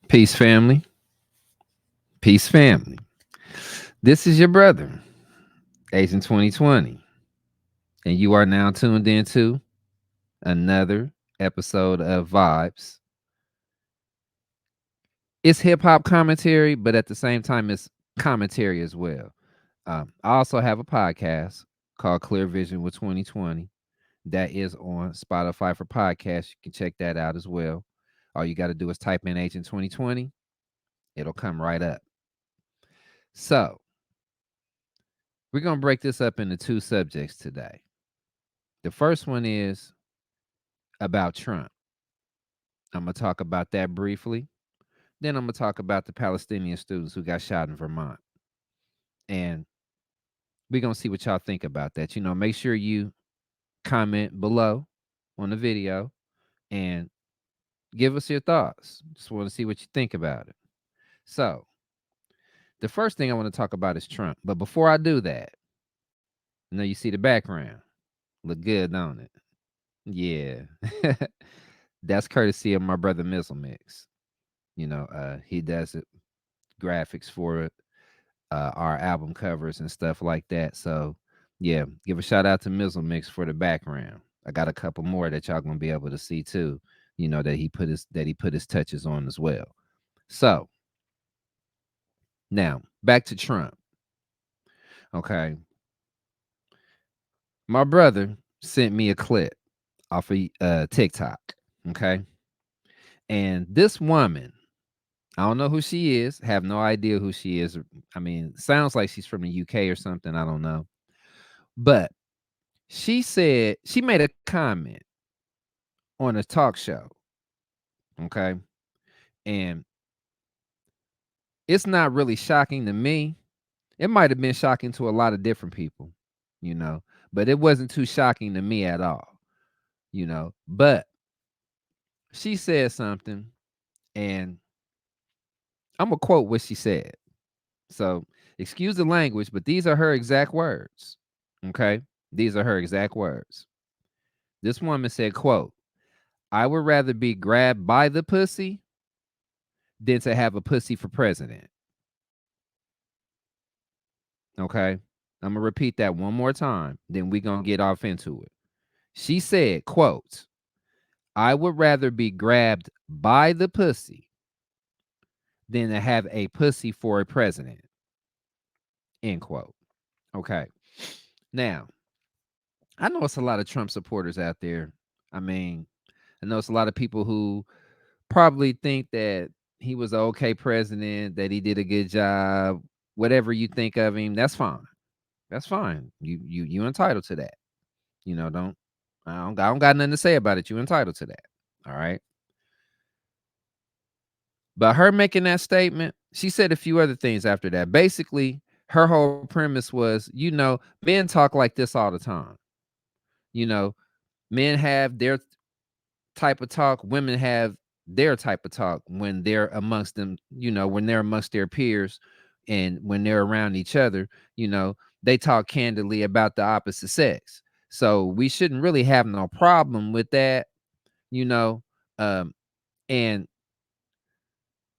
Peace, family. Peace, family. This is your brother, Agent 2020, and you are now tuned into another episode of Vibes. It's hip hop commentary, but at the same time, it's commentary as well. I also have a podcast called Clear Vision with 2020 that is on Spotify for podcasts. You can check that out as well. All you got to do is type in Agent 2020, it'll come right up. So, we're going to break this up into two subjects today. The first one is about Trump. I'm going to talk about that briefly. Then I'm going to talk about the Palestinian students who got shot in Vermont. And we're going to see what y'all think about that. Make sure you comment below on the video and give us your thoughts. Just want to see what you think about it. So, the first thing I want to talk about is Trump. But before I do that, you see the background. Look good, don't it? Yeah. That's courtesy of my brother Mizzle Mix. He does it graphics for it, our album covers and stuff like that. So yeah, give a shout out to Mizzle Mix for the background. I got a couple more that y'all gonna be able to see too. That he put his touches on as well. So now back to Trump. Okay, my brother sent me a clip off of TikTok. Okay, and this woman, I don't know who she is. Have no idea who she is. I mean, sounds like she's from the UK or something. I don't know. But she made a comment on a talk show. Okay. And it's not really shocking to me. It might have been shocking to a lot of different people, you know, but it wasn't too shocking to me at all. But she said something, and I'm going to quote what she said. So excuse the language, but these are her exact words. Okay. These are her exact words. This woman said, quote, I would rather be grabbed by the pussy than to have a pussy for president. Okay. I'm gonna repeat that one more time, then we're gonna get off into it. She said, quote, I would rather be grabbed by the pussy than to have a pussy for a president. End quote. Okay. Now, I know it's a lot of Trump supporters out there. I mean, I know it's a lot of people who probably think that he was an okay president, that he did a good job. Whatever you think of him, that's fine. That's fine. You entitled to that. Don't I don't got nothing to say about it. You entitled to that. All right. But her making that statement, she said a few other things after that. Basically, her whole premise was, men talk like this all the time. You know, Men have their type of talk, women have their type of talk when they're amongst them, when they're amongst their peers and when they're around each other, they talk candidly about the opposite sex. So we shouldn't really have no problem with that, you know. Um, and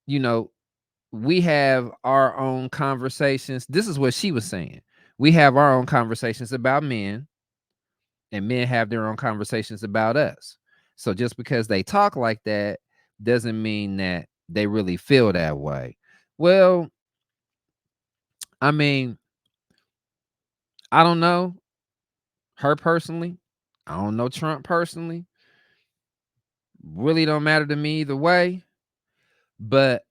you know, we have our own conversations. This is what she was saying. We have our own conversations about men, and men have their own conversations about us. So just because they talk like that doesn't mean that they really feel that way. Well, I mean, I don't know her personally. I don't know Trump personally. Really don't matter to me either way. But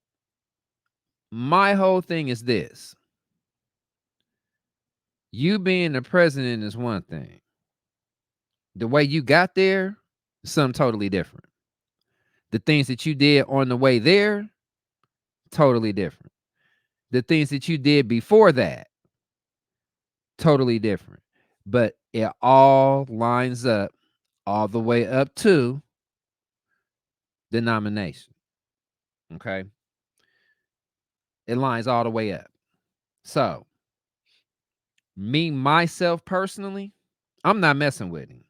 my whole thing is this: you being the president is one thing. The way you got there is something totally different. The things that you did on the way there, totally different. The things that you did before that, totally different. But it all lines up all the way up to the nomination. Okay. It lines all the way up. So, me, myself personally, I'm not messing with him.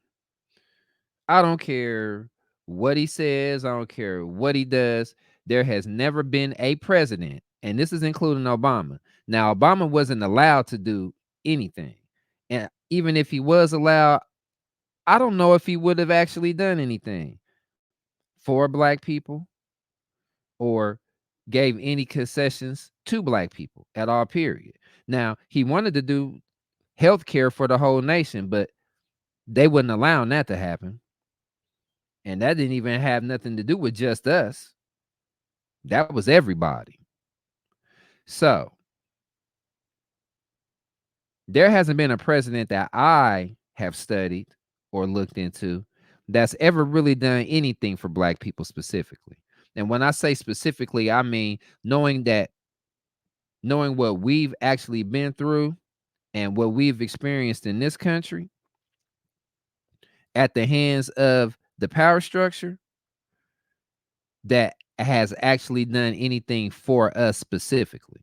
I don't care what he says. I don't care what he does. there has never been a president, and this is including Obama. Now, Obama wasn't allowed to do anything. And even if he was allowed, I don't know if he would have actually done anything for black people or gave any concessions to black people at all, period. Now, he wanted to do health care for the whole nation, but they wouldn't allow that to happen. And that didn't even have nothing to do with just us. That was everybody. So there hasn't been a president that I have studied or looked into that's ever really done anything for black people specifically. And when I say specifically, I mean knowing what we've actually been through and what we've experienced in this country at the hands of the power structure that has actually done anything for us specifically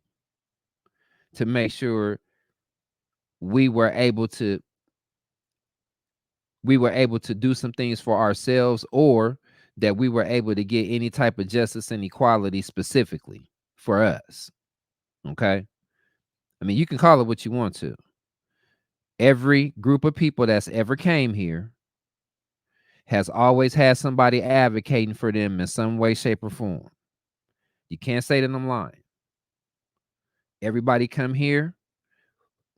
to make sure we were able to do some things for ourselves, or that we were able to get any type of justice and equality specifically for us. Okay? I mean, you can call it what you want to. Every group of people that's ever came here has always had somebody advocating for them in some way, shape, or form. You can't say that I'm lying. Everybody come here,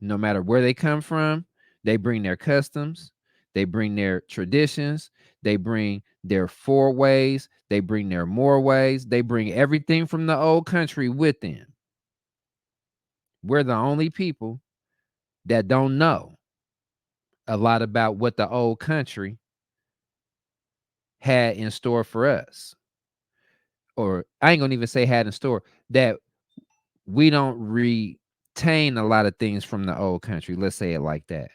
no matter where they come from, they bring their customs, they bring their traditions, they bring their four ways, they bring their more ways, they bring everything from the old country with them. We're the only people that don't know a lot about what the old country had in store for us. Or I ain't gonna even say had in store, that we don't retain a lot of things from the old country. Let's say it like that.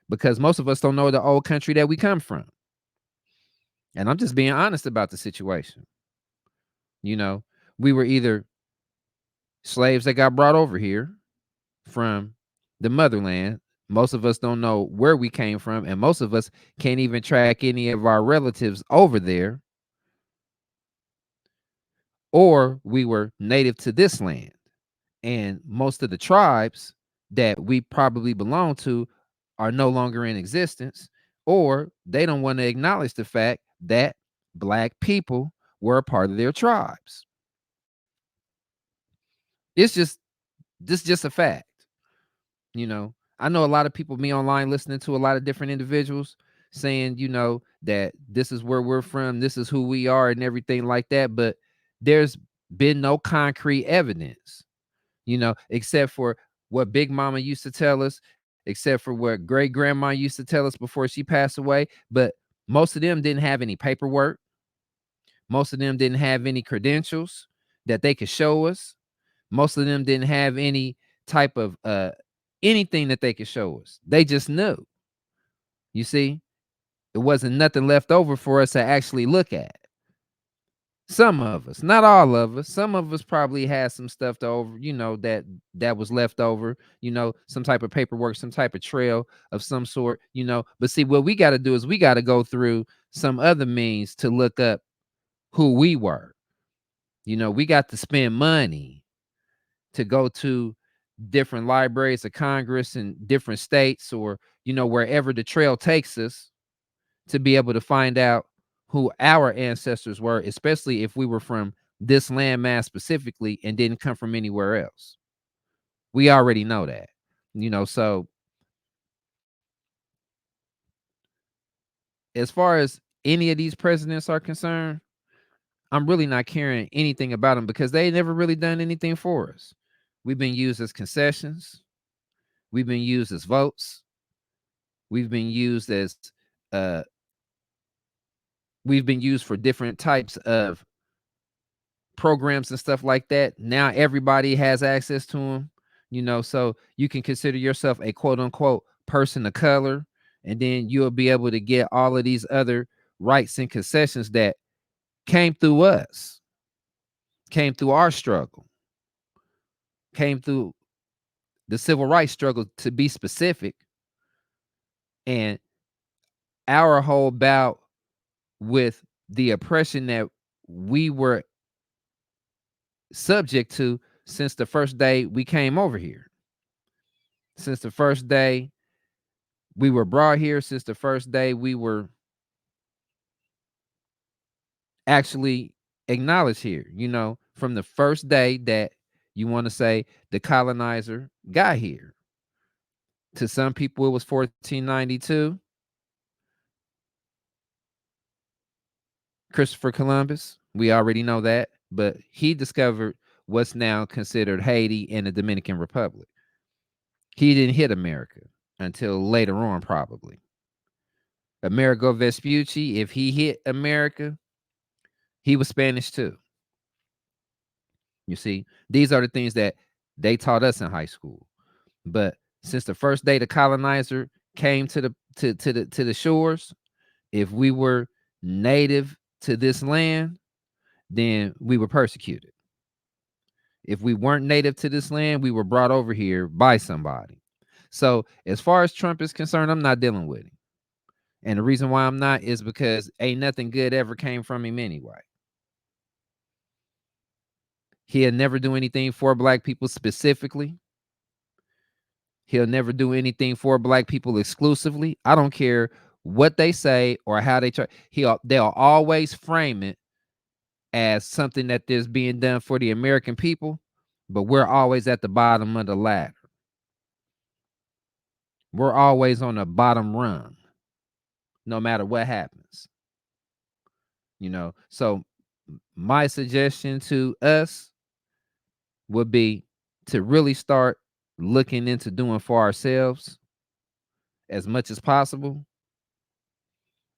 Because most of us don't know the old country that we come from. And I'm just being honest about the situation. You know, we were either slaves that got brought over here from the motherland. Most of us don't know where we came from, and most of us can't even track any of our relatives over there. Or we were native to this land. And most of the tribes that we probably belong to are no longer in existence, or they don't want to acknowledge the fact that black people were a part of their tribes. It's just a fact. You know, I know a lot of people me online listening to a lot of different individuals saying, that this is where we're from, this is who we are, and everything like that. But there's been no concrete evidence, except for what Big Mama used to tell us, except for what great grandma used to tell us before she passed away. But most of them didn't have any paperwork. Most of them didn't have any credentials that they could show us. Most of them didn't have any type of anything that they could show us. They just knew. You see, it wasn't nothing left over for us to actually look at. Some of us, not all of us. Some of us probably had some stuff to over, that was left over, some type of paperwork, some type of trail of some sort. But see, what we got to do is we got to go through some other means to look up who we were. We got to spend money to go to different libraries of Congress in different states, or, wherever the trail takes us, to be able to find out who our ancestors were, especially if we were from this landmass specifically and didn't come from anywhere else. We already know that, so as far as any of these presidents are concerned, I'm really not caring anything about them because they never really done anything for us. We've been used as concessions. We've been used as votes. We've been used as uh we've been used for different types of programs and stuff like that. Now everybody has access to them, so you can consider yourself a quote unquote person of color, and then you'll be able to get all of these other rights and concessions that came through us, came through our struggle, came through the civil rights struggle, to be specific. And our whole bout with the oppression that we were subject to since the first day we came over here. Since the first day we were brought here, since the first day we were actually acknowledged here, from the first day that you want to say the colonizer got here. To some people, it was 1492, Christopher Columbus. We already know that, but he discovered what's now considered Haiti and the Dominican Republic. He didn't hit America until later on, probably. Amerigo Vespucci, if he hit America, he was Spanish too. You see, these are the things that they taught us in high school. But since the first day the colonizer came to the shores, if we were native to this land, then we were persecuted. If we weren't native to this land, we were brought over here by somebody. So as far as Trump is concerned, I'm not dealing with him. And the reason why I'm not is because ain't nothing good ever came from him anyway. He'll never do anything for black people specifically. He'll never do anything for black people exclusively. I don't care what they say or how they try. They'll always frame it as something that is being done for the American people, but we're always at the bottom of the ladder. We're always on the bottom rung, no matter what happens. So my suggestion to us would be to really start looking into doing for ourselves as much as possible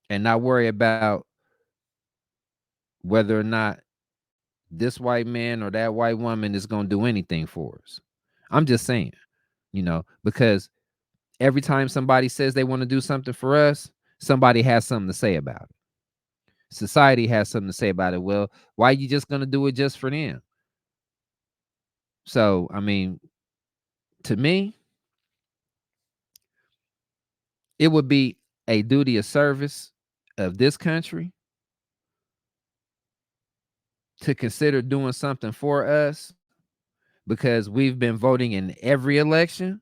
and not worry about whether or not this white man or that white woman is going to do anything for us. I'm just saying, because every time somebody says they want to do something for us, somebody has something to say about it. Society has something to say about it. Well, why are you just going to do it just for them? So, I mean, to me, it would be a duty of service of this country to consider doing something for us, because we've been voting in every election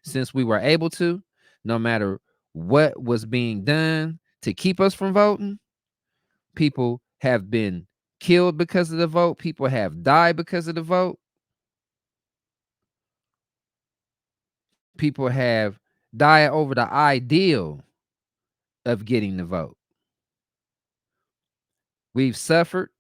since we were able to, no matter what was being done to keep us from voting. People have been killed because of the vote. People have died because of the vote. People have died over the ideal of getting the vote. We've suffered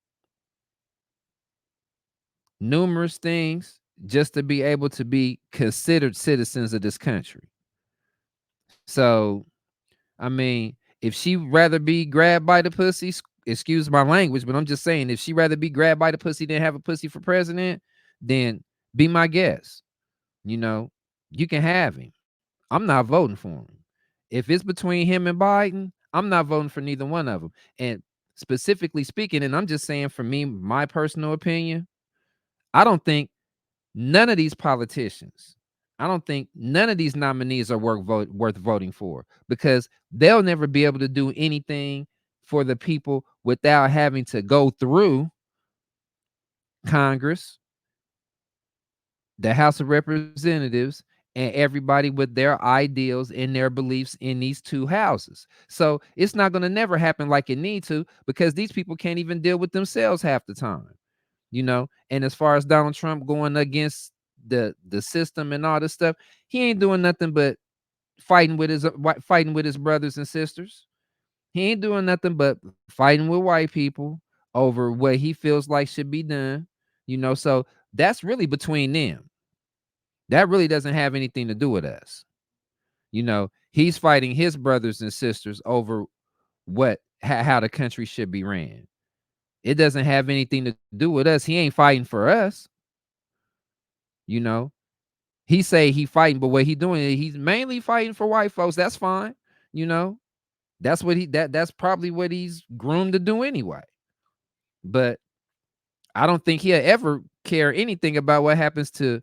numerous things just to be able to be considered citizens of this country. So, I mean, if she rather be grabbed by the pussy, excuse my language, but I'm just saying, if she rather be grabbed by the pussy than have a pussy for president, then be my guest. You can have him. I'm not voting for him. If it's between him and Biden, I'm not voting for neither one of them. And specifically speaking, and I'm just saying for me, my personal opinion, I don't think none of these politicians, I don't think none of these nominees are worth voting for, because they'll never be able to do anything for the people without having to go through Congress, the House of Representatives, and everybody with their ideals and their beliefs in these two houses. So it's not going to never happen like it need to, because these people can't even deal with themselves half the time. And as far as Donald Trump going against the system and all this stuff, he ain't doing nothing but fighting with his brothers and sisters. He ain't doing nothing but fighting with white people over what he feels like should be done. So that's really between them. That really doesn't have anything to do with us. He's fighting his brothers and sisters over how the country should be ran. It doesn't have anything to do with us. He ain't fighting for us. He say he fighting, but what he doing, he's mainly fighting for white folks. That's fine. That's probably what he's groomed to do anyway. But I don't think he'll ever care anything about what happens to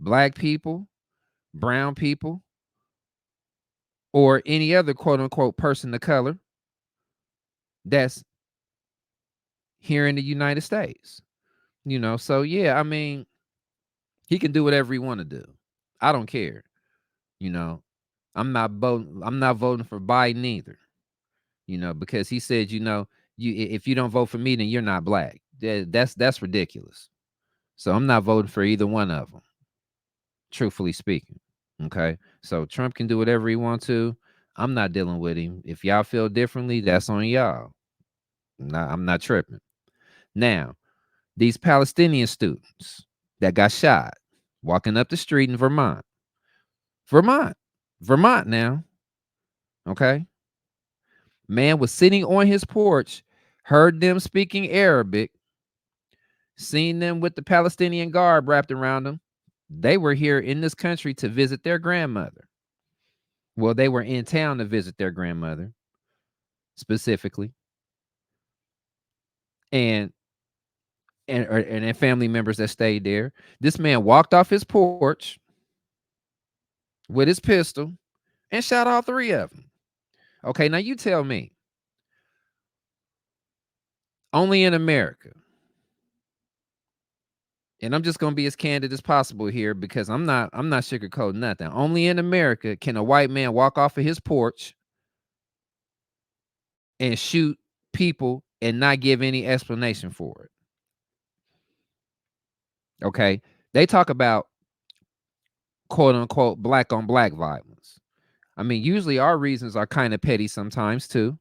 black people, brown people, or any other quote unquote person of color that's here in the United States. So yeah, I mean, he can do whatever he want to do. I don't care. You know, I'm not voting for Biden either. Because he said, if you don't vote for me, then you're not black. That's ridiculous. So I'm not voting for either one of them, truthfully speaking. Okay. So Trump can do whatever he wants to. I'm not dealing with him. If y'all feel differently, that's on y'all. I'm not tripping. Now, these Palestinian students that got shot walking up the street in Vermont. Vermont. Vermont now. Okay. Man was sitting on his porch, heard them speaking Arabic, seen them with the Palestinian garb wrapped around them. They were here in this country to visit their grandmother. Well, they were in town to visit their grandmother specifically, and and their family members that stayed there. This man walked off his porch with his pistol and shot all three of them. Okay, now you tell me, only in America, and I'm just gonna be as candid as possible here because I'm not sugarcoating nothing. Only in America can a white man walk off of his porch and shoot people and not give any explanation for it. Okay. They talk about quote unquote black on black violence. I mean, usually our reasons are kind of petty sometimes too.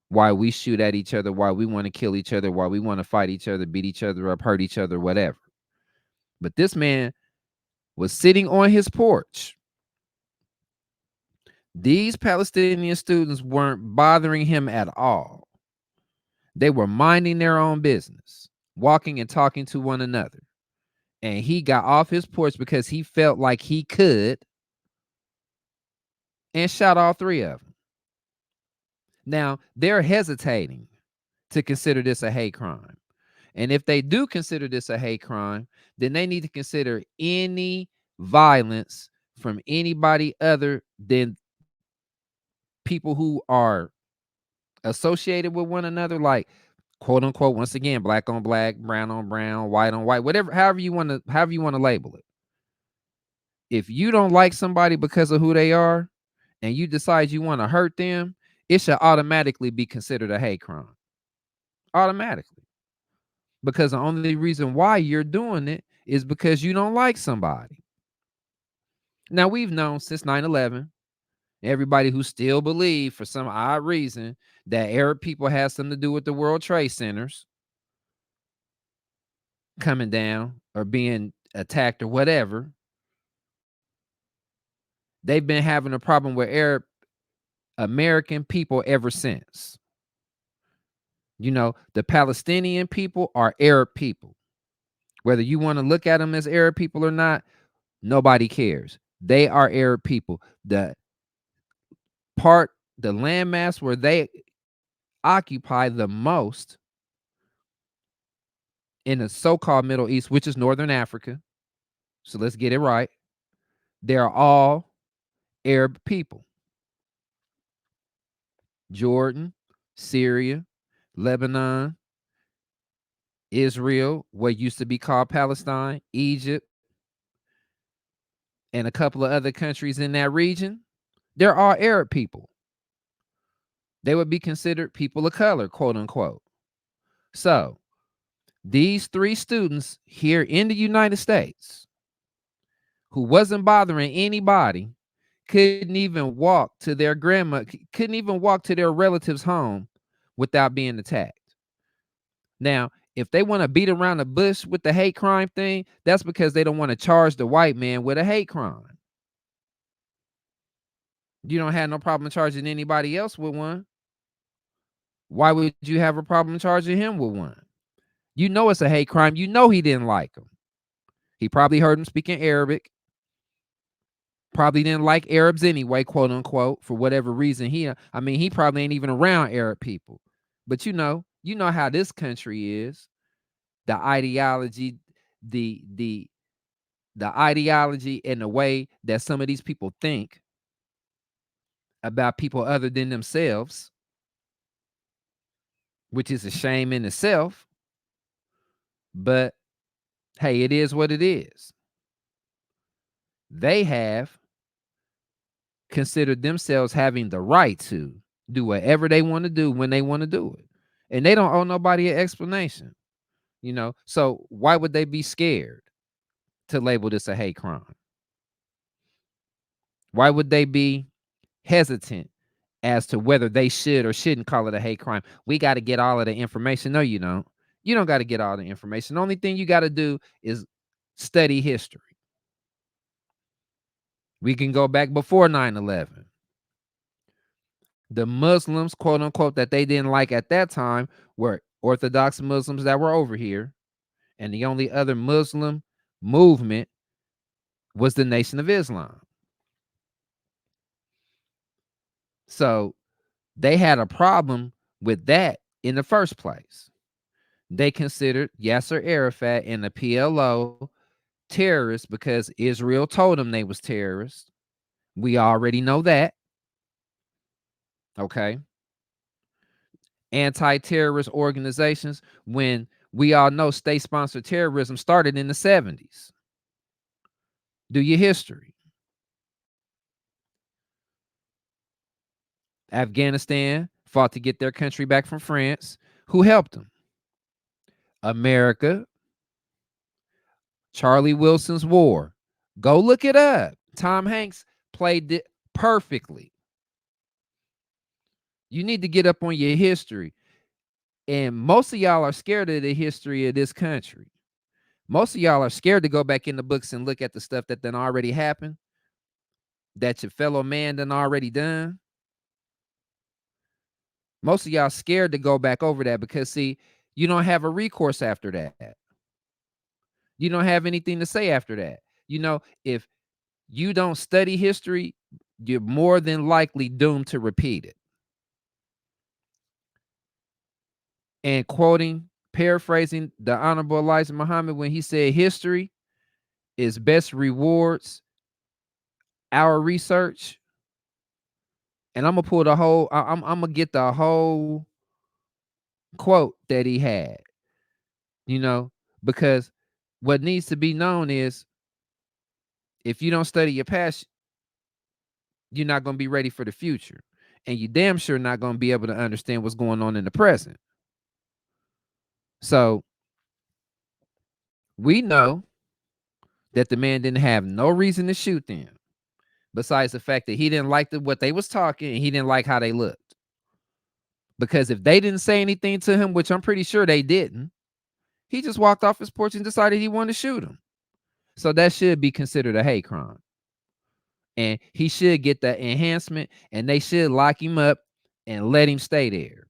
Why we shoot at each other, why we want to kill each other, why we want to fight each other, beat each other up, hurt each other, whatever. But this man was sitting on his porch. These Palestinian students weren't bothering him at all. They were minding their own business, walking and talking to one another. And he got off his porch because he felt like he could and shot all three of them. Now, they're hesitating to consider this a hate crime. And if they do consider this a hate crime, then they need to consider any violence from anybody other than people who are associated with one another, like quote unquote, once again, black on black, brown on brown, white on white, whatever, however you want to label it. If you don't like somebody because of who they are and you decide you want to hurt them, it should automatically be considered a hate crime. Automatically. Because the only reason why you're doing it is because you don't like somebody. Now, we've known since 9/11, everybody who still believe for some odd reason that Arab people has something to do with the World Trade Centers coming down or being attacked or whatever. They've been having a problem with Arab American people ever since. The Palestinian people are Arab people. Whether you want to look at them as Arab people or not, nobody cares. They are Arab people. The landmass where they occupy the most in the so-called Middle East, which is Northern Africa. So let's get it right. They're all Arab people. Jordan, Syria, Lebanon, Israel, what used to be called Palestine, Egypt, and a couple of other countries in that region, they're all Arab people. They would be considered people of color, quote unquote. So these three students here in the United States who wasn't bothering anybody couldn't even walk to their couldn't even walk to their relative's home without being attacked. Now, if they want to beat around the bush with the hate crime thing, that's because they don't want to charge the white man with a hate crime. You don't have no problem charging anybody else with one. Why would you have a problem charging him with one? You know it's a hate crime. You know he didn't like him. He probably heard him speaking Arabic. Probably didn't like Arabs anyway, quote unquote, for whatever reason. He probably ain't even around Arab people. But you know how this country is. The ideology, the ideology and the way that some of these people think about people other than themselves, which is a shame in itself. But Hey, it is what it is. They have considered themselves having the right to do whatever they want to do when they want to do it. And they don't owe nobody an explanation, you know? So why would they be scared to label this a hate crime? Why would they be hesitant as to whether they should or shouldn't call it a hate crime? We got to get all of the information. No, you don't. You don't got to get all the information. The only thing you got to do is study history. We can go back before 9/11. The Muslims, quote unquote, that they didn't like at that time were Orthodox Muslims that were over here. And the only other Muslim movement was the Nation of Islam. So they had a problem with that in the first place. They considered Yasser Arafat and the PLO terrorists because Israel told them they was terrorists. We already know that. Okay. Anti-terrorist organizations, when we all know state-sponsored terrorism started in the 70s. Do your history. Afghanistan fought to get their country back from France. Who helped them? America. Charlie Wilson's War. Go look it up. Tom Hanks played it perfectly. You need to get up on your history. And most of y'all are scared of the history of this country. Most of y'all are scared to go back in the books and look at the stuff that done already happened, that your fellow man done already done. Most of y'all scared to go back over that because, see, you don't have a recourse after that. You don't have anything to say after that. You know, if you don't study history, you're more than likely doomed to repeat it. And paraphrasing the Honorable Elijah Muhammad when he said history is best rewards our research. And I'm gonna pull the whole, I'm gonna get the whole quote that he had, you know, because what needs to be known is if you don't study your past, you're not gonna be ready for the future. And you damn sure not gonna be able to understand what's going on in the present. So we know that the man didn't have no reason to shoot them, besides the fact that he didn't like what they was talking and he didn't like how they looked. Because if they didn't say anything to him, which I'm pretty sure they didn't, he just walked off his porch and decided he wanted to shoot him. So that should be considered a hate crime. And he should get that enhancement and they should lock him up and let him stay there.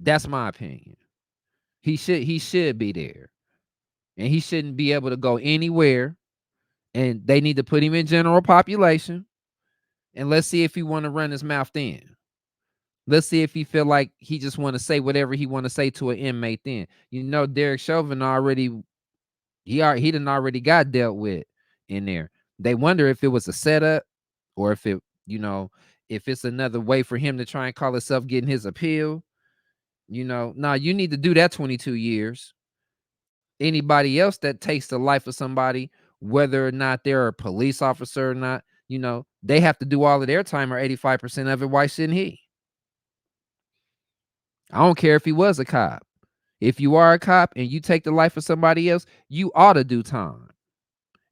That's my opinion. He should be there. And he shouldn't be able to go anywhere. And they need to put him in general population. And let's see if he want to run his mouth then. Let's see if he feel like he just want to say whatever he want to say to an inmate then. You know, Derek Chauvin he done already got dealt with in there. They wonder if it was a setup or if it, you know, if it's another way for him to try and call himself getting his appeal. You know, nah, you need to do that 22 years. Anybody else that takes the life of somebody, whether or not they're a police officer or not, you know, they have to do all of their time or 85% of it. Why shouldn't he? I don't care if he was a cop. If you are a cop and you take the life of somebody else, you ought to do time.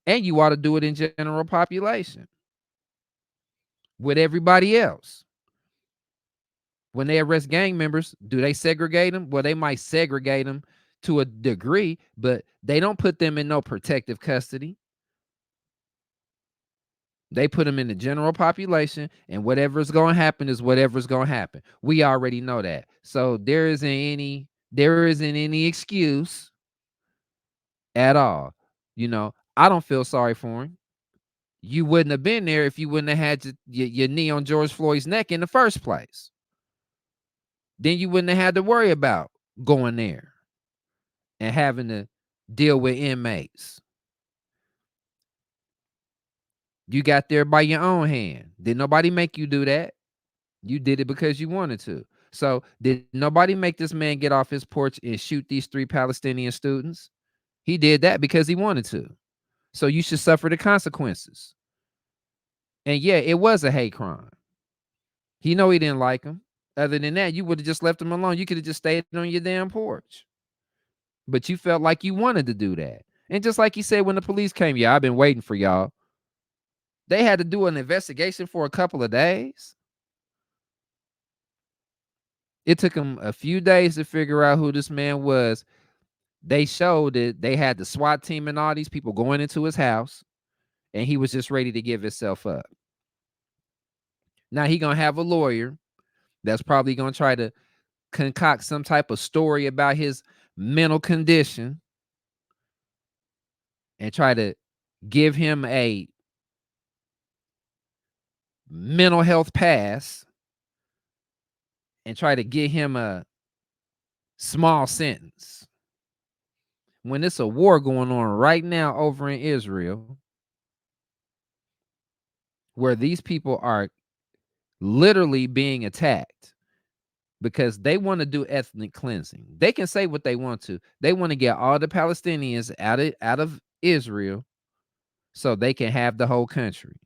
And you ought to do it in general population with everybody else. When they arrest gang members, do they segregate them? Well, they might segregate them to a degree, but they don't put them in no protective custody. They put them in the general population, and whatever's going to happen is whatever's going to happen. We already know that. So there isn't any excuse at all. You know, I don't feel sorry for him. You wouldn't have been there if you wouldn't have had your knee on George Floyd's neck in the first place. Then you wouldn't have had to worry about going there and having to deal with inmates. You got there by your own hand. Did nobody make you do that? You did it because you wanted to. So did nobody make this man get off his porch and shoot these 3 Palestinian students? He did that because he wanted to. So you should suffer the consequences. And yeah, it was a hate crime. He know he didn't like him. Other than that, you would have just left him alone. You could have just stayed on your damn porch. But you felt like you wanted to do that. And just like he said when the police came, yeah, I've been waiting for y'all. They had to do an investigation for a couple of days. It took them a few days to figure out who this man was. They showed that they had the SWAT team and all these people going into his house, and he was just ready to give himself up. Now he gonna have a lawyer that's probably gonna try to concoct some type of story about his mental condition and try to give him a mental health pass and try to get him a small sentence. When it's a war going on right now over in Israel, where these people are literally being attacked because they want to do ethnic cleansing. They can say what they want to. They want to get all the Palestinians out of Israel so they can have the whole country.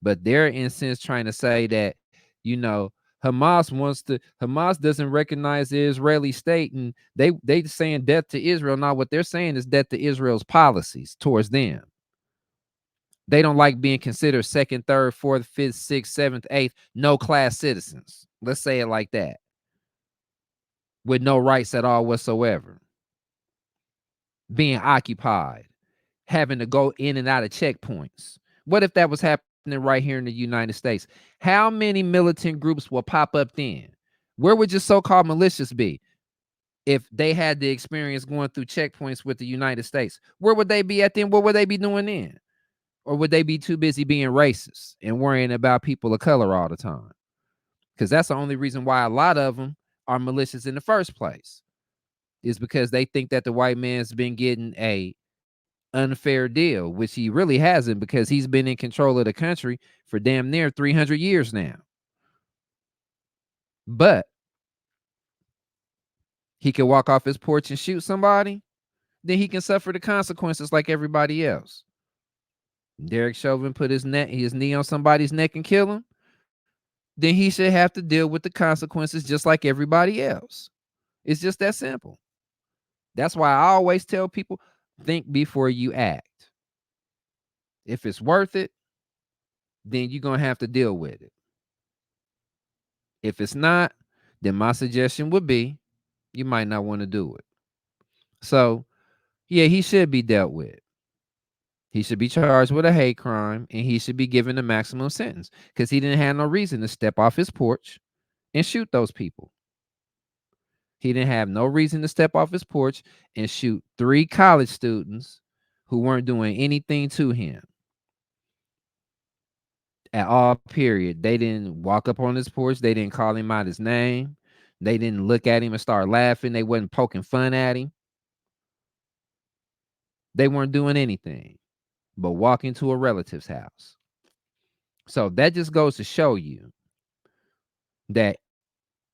But they're in sense trying to say that, Hamas doesn't recognize the Israeli state, and they saying death to Israel. Now what they're saying is death to Israel's policies towards them. They don't like being considered second, third, fourth, fifth, sixth, seventh, eighth, no class citizens. Let's say it like that. With no rights at all whatsoever. Being occupied, having to go in and out of checkpoints. What if that was happening right here in the United States? How many militant groups will pop up then? Where would your so-called militias be if they had the experience going through checkpoints with the United States? Where would they be at then? What would they be doing then? Or would they be too busy being racist and worrying about people of color all the time? Because that's the only reason why a lot of them are militias in the first place, is because they think that the white man's been getting a unfair deal, which he really hasn't, because he's been in control of the country for damn near 300 years now. But he can walk off his porch and shoot somebody, then he can suffer the consequences like everybody else. Derek Chauvin put his knee on somebody's neck and kill him, then he should have to deal with the consequences just like everybody else. It's just that simple. That's why I always tell people, think before you act. If it's worth it, then you're going to have to deal with it. If it's not, then my suggestion would be you might not want to do it. So, yeah, he should be dealt with. He should be charged with a hate crime, and he should be given a maximum sentence because he didn't have no reason to step off his porch and shoot those people. He didn't have no reason to step off his porch and shoot 3 college students who weren't doing anything to him at all, period. They didn't walk up on his porch. They didn't call him out his name. They didn't look at him and start laughing. They wasn't poking fun at him. They weren't doing anything but walk into a relative's house. So that just goes to show you that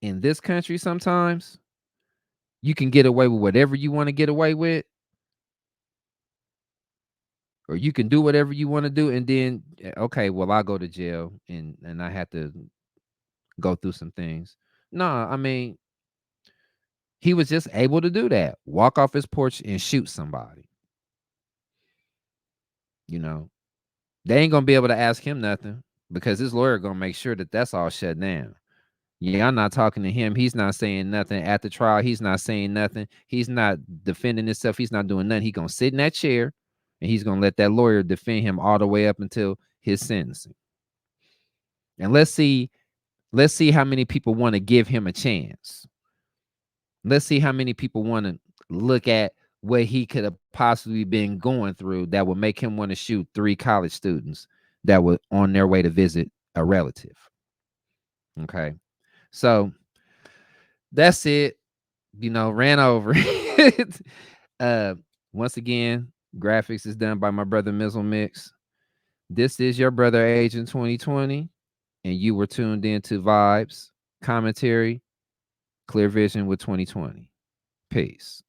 in this country, sometimes you can get away with whatever you want to get away with, or you can do whatever you want to do, and then okay, well, I'll go to jail and I have to go through some things. No, I mean, he was just able to do that. Walk off his porch and shoot somebody. You know, they ain't gonna be able to ask him nothing because his lawyer gonna make sure that that's all shut down. Yeah, I'm not talking to him. He's not saying nothing at the trial. He's not saying nothing. He's not defending himself. He's not doing nothing. He's gonna sit in that chair and he's gonna let that lawyer defend him all the way up until his sentencing. And let's see how many people want to give him a chance. Let's see how many people want to look at what he could have possibly been going through that would make him want to shoot 3 college students that were on their way to visit a relative. Okay. So that's it. Ran over. uh Once again, graphics is done by my brother Mizzle Mix. This is your brother Agent 2020, and you were tuned into Vibes Commentary Clear vision with 2020. Peace.